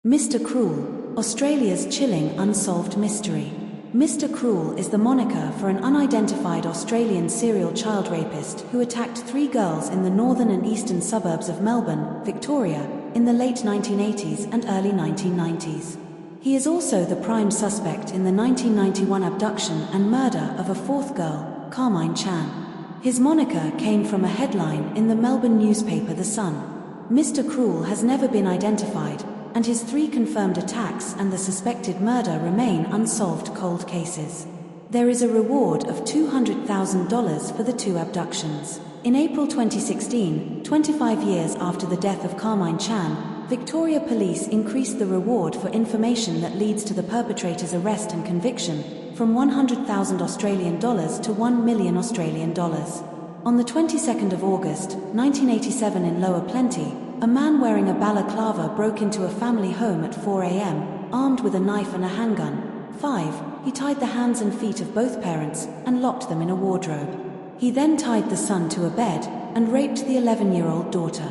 Mr. Cruel, Australia's chilling unsolved mystery. Mr. Cruel is the moniker for an unidentified Australian serial child rapist who attacked 3 girls in the northern and eastern suburbs of Melbourne, Victoria, in the late 1980s and early 1990s. He is also the prime suspect in the 1991 abduction and murder of a 4th girl, Carmine Chan. His moniker came from a headline in the Melbourne newspaper The Sun. Mr. Cruel has never been identified, and his 3 confirmed attacks and the suspected murder remain unsolved cold cases. There is a reward of $200,000 for the 2 abductions. In April 2016, 25 years after the death of Carmine Chan, Victoria Police increased the reward for information that leads to the perpetrator's arrest and conviction from $100,000 Australian dollars to $1 million Australian dollars. On the 22nd of August, 1987 in Lower Plenty, a man wearing a balaclava broke into a family home at 4 a.m., armed with a knife and a handgun. 5. He tied the hands and feet of both parents and locked them in a wardrobe. He then tied the son to a bed and raped the 11-year-old daughter.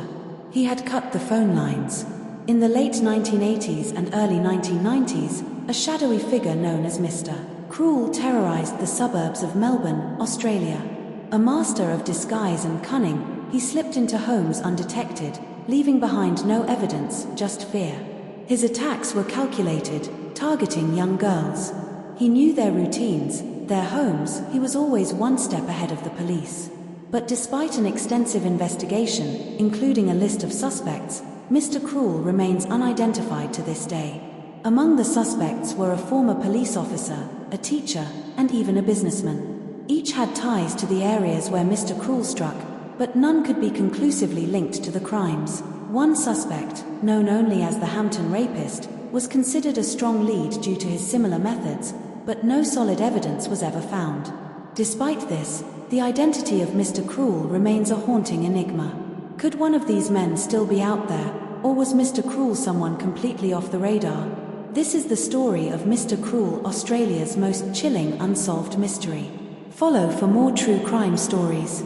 He had cut the phone lines. In the late 1980s and early 1990s, a shadowy figure known as Mr. Cruel terrorized the suburbs of Melbourne, Australia. A master of disguise and cunning, he slipped into homes undetected, leaving behind no evidence, just fear. His attacks were calculated, targeting young girls. He knew their routines, their homes. He was always one step ahead of the police. But despite an extensive investigation, including a list of suspects, Mr. Cruel remains unidentified to this day. Among the suspects were a former police officer, a teacher, and even a businessman. Each had ties to the areas where Mr. Cruel struck, but none could be conclusively linked to the crimes. One suspect, known only as the Hampton Rapist, was considered a strong lead due to his similar methods, but no solid evidence was ever found. Despite this, the identity of Mr. Cruel remains a haunting enigma. Could one of these men still be out there, or was Mr. Cruel someone completely off the radar? This is the story of Mr. Cruel, Australia's most chilling unsolved mystery. Follow for more true crime stories.